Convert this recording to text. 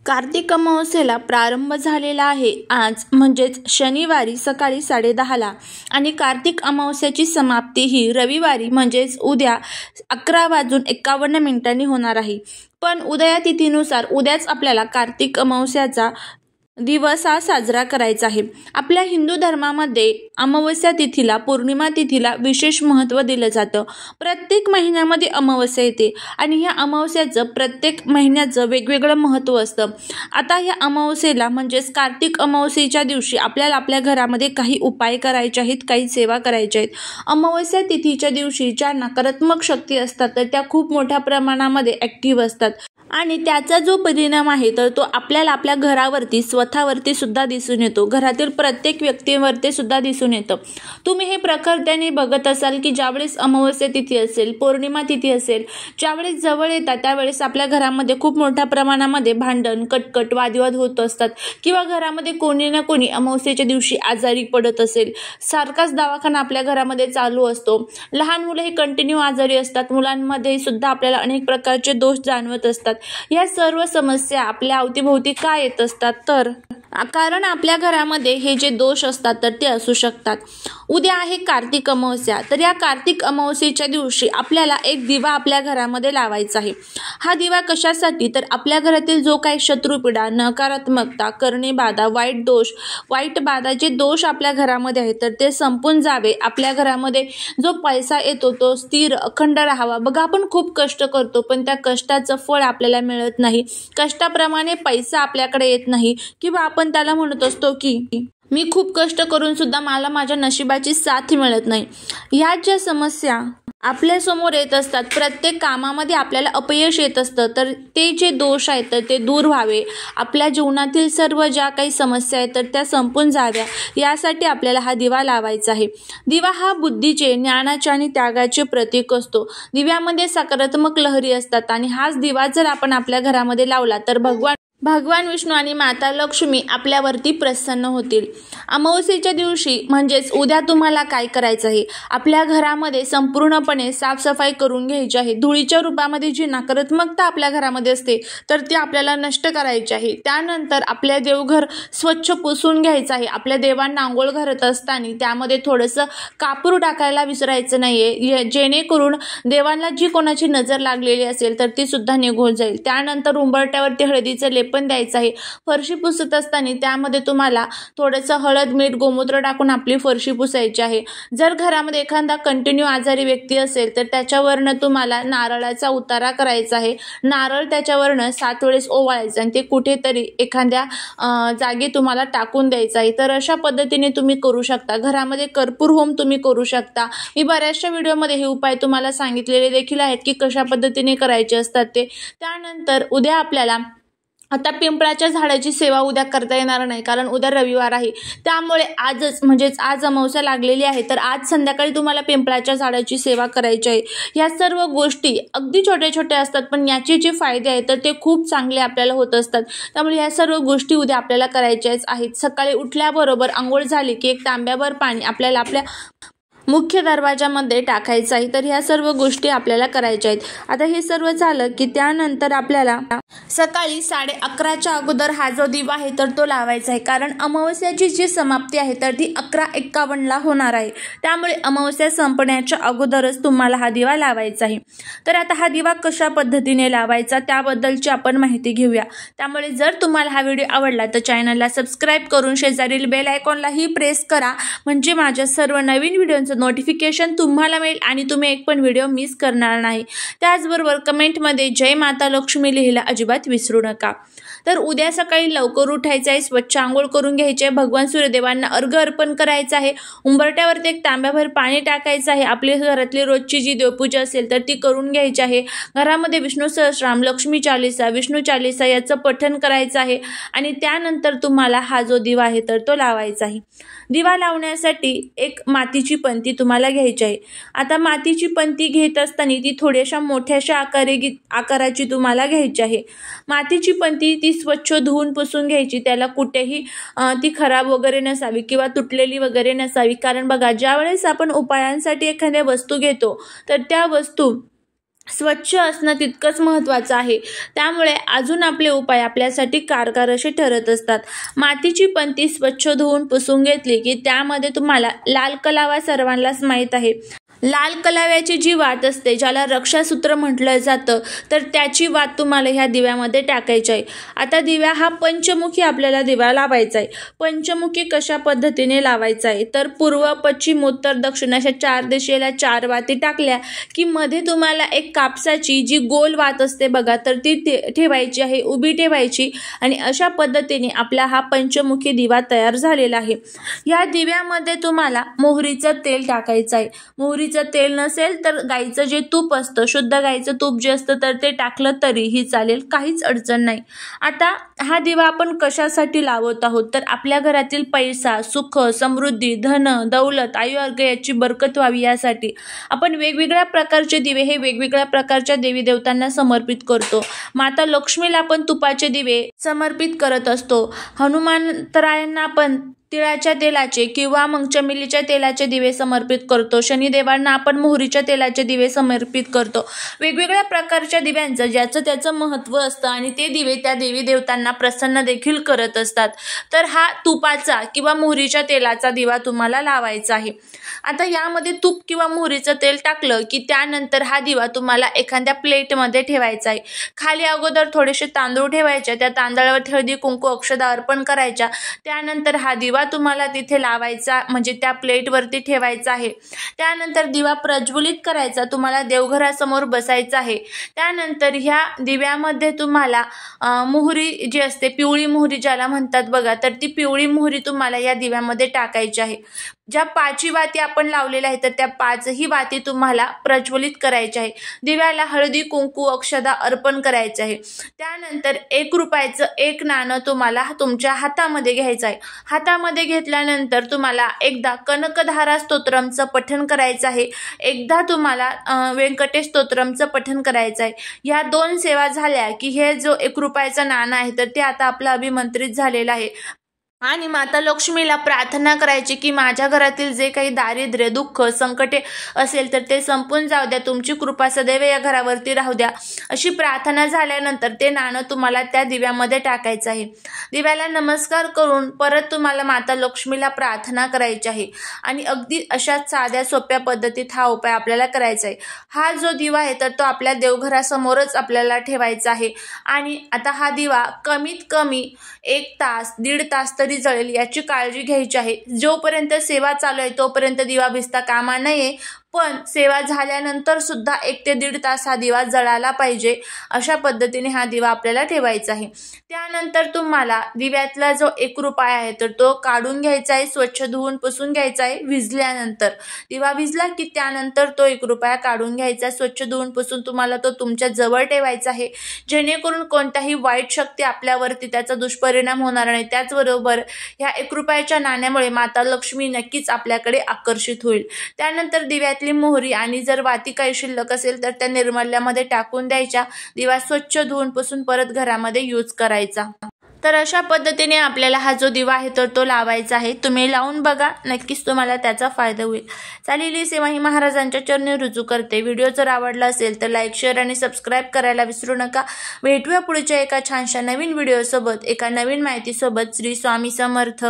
कार्तिक अमावस्येला प्रारंभ झालेला आहे आज म्हणजेच शनिवारी सकाळी 10:30ला आणि कार्तिक अमावस्येची समाप्ती ही रविवारी म्हणजेच उद्या 11:51 होणार आहे. पण उदयातिथीनुसार उद्याच आपल्याला कार्तिक अमावस्याचा दिवस हा साजरा करायचा आहे. आपल्या हिंदू धर्मामध्ये अमावस्या तिथीला पौर्णिमा तिथीला विशेष महत्त्व दिलं जातं. प्रत्येक महिन्यामध्ये अमावस्या येते आणि ह्या अमावस्याचं प्रत्येक महिन्याचं वेगवेगळं महत्त्व असतं. आता ह्या अमावस्येला म्हणजेच कार्तिक अमावस्येच्या दिवशी आपल्याला आपल्या घरामध्ये काही उपाय करायचे आहेत, काही सेवा करायच्या आहेत. अमावस्या तिथीच्या दिवशी ज्या नकारात्मक शक्ती असतात तर त्या खूप मोठ्या प्रमाणामध्ये ॲक्टिव्ह असतात आणि त्याचा जो परिणाम आहे तर तो आपल्याला आपल्या घरावरती स्वतःवरती सुद्धा दिसून येतो. घरातील प्रत्येक व्यक्तीवरती सुद्धा दिसून येतं. तुम्ही हे प्रखरतेने बघत असाल की ज्यावेळेस अमावस्या तिथी असेल, पौर्णिमा तिथी असेल, ज्यावेळेस जवळ येतात त्यावेळेस आपल्या घरामध्ये खूप मोठ्या प्रमाणामध्ये भांडण, कटकट, वादविवाद होत असतात किंवा घरामध्ये कोणी ना कोणी अमावस्येच्या दिवशी आजारी पडत असेल. सारखाच दवाखाना आपल्या घरामध्ये चालू असतो. लहान मुलं हे कंटिन्यू आजारी असतात. मुलांमध्ये सुद्धा आपल्याला अनेक प्रकारचे दोष जाणवत असतात. या सर्व समस्या आपल्या अवतीभोवती का येत असतात तर कारण आपल्या घरामध्ये हे जे दोष असतात तर ते असू शकतात. उद्या आहे कार्तिक अमावस्या. तर या कार्तिक अमावस्येच्या दिवशी आपल्याला एक दिवा आपल्या घरामध्ये लावायचा आहे. हा दिवा कशासाठी तर आपल्या घरातील जो काही शत्रुपीडा, नकारात्मकता, करणेबाधा, वाईट दोष, वाईट बाधा जे दोष आपल्या घरामध्ये आहेत तर ते संपून जावे. आपल्या घरामध्ये जो पैसा येतो तो स्थिर अखंड राहावा. बघा आपण खूप कष्ट करतो पण त्या कष्टाचं फळ आपल्याला मिळत नाही. कष्टाप्रमाणे पैसा आपल्याकडे येत नाही किंवा आपण त्याला म्हणत असतो की मी खूप कष्ट करून सुद्धा मला माझ्या नशिबाची साथ मिळत नाही. ह्या ज्या समस्या आपल्या समोर येत असतात, प्रत्येक कामामध्ये आपल्याला अपयश येत असतं तर ते जे दोष आहेत तर ते दूर व्हावे. आपल्या जीवनातील सर्व ज्या काही समस्या आहेत तर त्या संपून जाव्या यासाठी आपल्याला हा दिवा लावायचा आहे. दिवा हा बुद्धीचे, ज्ञानाचे आणि त्यागाचे प्रतीक असतो. दिव्यामध्ये सकारात्मक लहरी असतात आणि हाच दिवा जर आपण आपल्या घरामध्ये लावला तर भगवान विष्णू आणि माता लक्ष्मी आपल्यावरती प्रसन्न होतील. अमावस्येच्या दिवशी म्हणजेच उद्या तुम्हाला काय करायचं आहे, आपल्या घरामध्ये संपूर्णपणे साफसफाई करून घ्यायची आहे. धुळीच्या रूपामध्ये जी नकारात्मकता आपल्या घरामध्ये असते तर ती आपल्याला नष्ट करायची आहे. त्यानंतर आपल्या देवघर स्वच्छ पुसून घ्यायचं आहे. आपल्या देवांना आंघोळ घालत असताना त्यामध्ये थोडंसं कापूर टाकायला विसरायचं नाहीये, जेणेकरून देवांना जी कोणाची नजर लागलेली असेल तर ती सुद्धा निघून जाईल. त्यानंतर उंबरट्यावरती हळदीचं लेप पण द्यायचं आहे. फरशी पुसत असताना त्यामध्ये तुम्हाला थोडंसं हळद, मीठ, गोमूत्र टाकून आपली फरशी पुसायची आहे. जर घरामध्ये एखादा कंटिन्यू आजारी व्यक्ती असेल तर त्याच्यावरनं तुम्हाला नारळाचा उतारा करायचा आहे. नारळ त्याच्यावरनं 7 वेळेस ओवाळायचं आणि ते कुठेतरी एखाद्या जागी तुम्हाला टाकून द्यायचं आहे. तर अशा पद्धतीने तुम्ही करू शकता. घरामध्ये कर्पूर होम तुम्ही करू शकता. मी बऱ्याचशा व्हिडिओमध्ये हे उपाय तुम्हाला सांगितलेले देखील आहेत की कशा पद्धतीने करायचे असतात ते. त्यानंतर उद्या आपल्याला आता पिंपळाच्या झाडाची सेवा उद्या करता येणार नाही कारण उद्या रविवार आहे. त्यामुळे आजच म्हणजेच आज अमावस्या लागलेली आहे तर आज संध्याकाळी तुम्हाला पिंपळाच्या झाडाची सेवा करायची आहे. या सर्व गोष्टी अगदी छोट्या छोट्या असतात पण याचे जे फायदे आहेत तर ते खूप चांगले आपल्याला होत असतात. त्यामुळे या सर्व गोष्टी उद्या आपल्याला करायच्याच आहेत. सकाळी उठल्याबरोबर अंघोळ झाली की एक तांब्याभर पाणी आपल्याला आपल्या मुख्य दरवाजामध्ये टाकायचं आहे. तर ह्या सर्व गोष्टी आपल्याला करायच्या आहेत. आता हे सर्व झालं की त्यानंतर आपल्याला सकाळी 11:30च्या अगोदर हा जो दिवा आहे तर तो लावायचा आहे. कारण अमावस्याची जी समाप्ती आहे तर ती 11:51ला होणार आहे. त्यामुळे अमावस्या संपण्याच्या अगोदरच तुम्हाला हा दिवा लावायचा आहे. तर आता हा दिवा कशा पद्धतीने लावायचा त्याबद्दलची आपण माहिती घेऊया. त्यामुळे जर तुम्हाला हा व्हिडिओ आवडला तर चॅनलला सबस्क्राईब करून शेजारील बेल आयकॉनलाही प्रेस करा म्हणजे माझ्या सर्व नवीन व्हिडिओंचं नोटिफिकेशन तुम्हाला मिळेल आणि तुम्ही एक पण व्हिडिओ मिस करणार नाही. त्याचबरोबर कमेंटमध्ये जय माता लक्ष्मी लिहायला अजिबात विसरू नका. तर उद्या सकाळी लवकर उठायचं आहे, स्वच्छ आंघोळ करून घ्यायचे आहे, भगवान सूर्यदेवांना अर्घ्य अर्पण करायचं आहे, उंबरट्यावरती एक तांब्याभर पाणी टाकायचं आहे, आपली घरातली रोजची जी देवपूजा असेल तर ती करून घ्यायची आहे. घरामध्ये विष्णू सहस्त्रनाम, लक्ष्मी चालीसा, विष्णू चालीसा याचं पठण करायचं आहे आणि त्यानंतर तुम्हाला हा जो दिवा आहे तर तो लावायचा आहे. दिवा लावण्यासाठी एक मातीची पंती तुम्हाला घ्यायची आहे. आता मातीची पंती घेत असताना ती थोड्याशा मोठ्याशा आकाराची तुम्हाला घ्यायची आहे. मातीची पंती ती स्वच्छ धुवून पुसून घ्यायची. त्याला कुठेही ती खराब वगैरे नसावी किंवा तुटलेली वगैरे नसावी. कारण बघा ज्यावेळेस आपण उपायांसाठी एखाद्या वस्तू घेतो तर त्या वस्तू स्वच्छ असणं तितकंच महत्त्वाचं आहे. त्यामुळे अजून आपले उपाय आपल्यासाठी कारगर असे ठरत असतात. मातीची पंती स्वच्छ धुवून पुसून घेतली की त्यामध्ये तुम्हाला लाल कलावा सर्वांनाच माहीत आहे. लाल कलाव्याची जी वात असते, ज्याला रक्षासूत्र म्हटलं जातं, तर त्याची वात तुम्हाला ह्या दिव्यामध्ये टाकायची आहे. आता दिव्या हा पंचमुखी आपल्याला दिवा लावायचा आहे. पंचमुखी कशा पद्धतीने लावायचा आहे, तर पूर्व, पश्चिम, उत्तर, दक्षिण अशा 4 दिशेला 4 वाती टाकल्या की मध्ये तुम्हाला एक कापसाची जी गोल वात असते बघा, तर ती ठेवायची आहे, उभी ठेवायची आणि अशा पद्धतीने आपला हा पंचमुखी दिवा तयार झालेला आहे. या दिव्यामध्ये तुम्हाला मोहरीचं तेल टाकायचं आहे. मोहरीचं तेल नसेल तर गाईचं जे तूप असतं, शुद्ध गाईचं तूप जे असतं, तर ते टाकलं तरीही चालेल, काहीच अडचण नाही. आता हा दिवा आपण कशासाठी लावत आहोत, तर आपल्या घरातील पैसा, सुख, समृद्धी, धन, दौलत, आयुर्आरोग्य याची बरकत व्हावी यासाठी आपण वेगवेगळ्या प्रकारचे दिवे हे वेगवेगळ्या प्रकारच्या देवी देवतांना समर्पित करतो. माता लक्ष्मीला आपण तुपाचे दिवे समर्पित करत असतो. हनुमंतरायांना आपण तिळाच्या तेलाचे किंवा मग चमेलीच्या तेलाचे दिवे समर्पित करतो. शनिदेवांना आपण मोहरीच्या तेलाचे दिवे समर्पित करतो. वेगवेगळ्या प्रकारच्या दिव्यांचं ज्याचं त्याचं महत्त्व असतं आणि ते दिवे त्या देवी देवतांना प्रसन्न देखील करत असतात. तर हा तुपाचा किंवा मोहरीच्या तेलाचा दिवा तुम्हाला लावायचा आहे. आता यामध्ये तूप किंवा मोहरीचं तेल टाकलं की त्यानंतर हा दिवा तुम्हाला एखाद्या प्लेटमध्ये ठेवायचा आहे. खाली अगोदर थोडेसे तांदूळ ठेवायचे, त्या तांदळावर हळदी, कुंकू, अक्षता अर्पण करायच्या. त्यानंतर हा दिवा तुम्हाला तिथे लावायचा, म्हणजे त्या प्लेटवरती ठेवायचा आहे. त्यानंतर दिवा प्रज्वलित करायचा, तुम्हाला देवघरासमोर बसायचं आहे. त्यानंतर ह्या दिव्यामध्ये तुम्हाला मोहरी जी असते, पिवळी मोहरी ज्याला म्हणतात बघा, तर ती पिवळी मोहरी तुम्हाला या दिव्यामध्ये टाकायची आहे. ज्या 5 वाती आपण लावलेल्या आहेत तर त्या 5ही वाती तुम्हाला प्रज्वलित करायच्या आहे. दिव्याला हळदी, कुंकू, अक्षता अर्पण करायचे आहे. त्यानंतर 1 रुपयाचं 1 नाणं तुम्हाला तुमच्या हातामध्ये घ्यायचं आहे. हातामध्ये घेतल्यानंतर तुम्हाला एकदा कनकधारा स्तोत्रमचं पठण करायचं आहे, एकदा तुम्हाला व्यंकटेश स्तोत्रमचं पठण करायचं आहे. या 2 सेवा झाल्या की हे जो 1 रुपयाचं नाणं आहे तर ते आता आपलं अभिमंत्रित झालेलं आहे. आणि माता लक्ष्मीला प्रार्थना करायची की माझ्या घरातील जे काही दारिद्र्य, दुःख, संकटे असेल तर ते संपून जाऊ द्या, तुमची कृपा सदैव या घरावरती राहू द्या. अशी प्रार्थना झाल्यानंतर ते नाणं तुम्हाला त्या दिव्यामध्ये टाकायचं आहे. दिव्याला नमस्कार करून परत तुम्हाला माता लक्ष्मीला प्रार्थना करायची आहे. आणि अगदी अशा साध्या सोप्या पद्धतीत हा उपाय आपल्याला करायचा आहे. हा जो दिवा आहे तर तो आपल्या देवघरासमोरच आपल्याला ठेवायचा आहे. आणि आता हा दिवा कमीत कमी 1 तास, 1.5 तास तरी जळेल याची काळजी घ्यायची आहे. जोपर्यंत सेवा चालू आहे तोपर्यंत दिवा भिजता कामा नये, पण सेवा झाल्यानंतर सुद्धा 1 ते 1.5 तास हा दिवा जळाला पाहिजे. अशा पद्धतीने हा दिवा आपल्याला ठेवायचा आहे. त्यानंतर तुम्हाला दिव्यातला जो 1 रुपया आहे तर तो काढून घ्यायचा आहे, स्वच्छ धुवून पुसून घ्यायचा आहे. विझल्यानंतर दिवा विझला की त्यानंतर तो 1 रुपया काढून घ्यायचा, स्वच्छ धुवून पुसून तुम्हाला तो तुमच्या जवळ ठेवायचा आहे, जेणेकरून कोणताही वाईट शक्ती आपल्यावरती त्याचा दुष्परिणाम होणार नाही. त्याचबरोबर ह्या 1 रुपयाच्या नाण्यामुळे माता लक्ष्मी नक्कीच आपल्याकडे आकर्षित होईल. त्यानंतर दिव्यात मोहरी आणि जर वाती काही शिल्लक असेल तर त्या निर्माल्यामध्ये टाकून द्यायच्या. दिवा स्वच्छ धुवून पुसून परत घरामध्ये यूज करायचा. तर अशा पद्धतीने आपल्याला हा जो दिवा आहे तर तो लावायचा आहे. तुम्ही लावून बघा, नक्कीच तुम्हाला त्याचा फायदा होईल. चालेली सेवा ही महाराजांच्या चरणी रुजू करते. व्हिडिओ जर आवडला असेल तर लाईक, शेअर आणि सबस्क्राईब करायला विसरू नका. भेटूया पुढच्या एका छानशा नवीन व्हिडिओ सोबत, एका नवीन माहिती सोबत. श्री स्वामी समर्थ.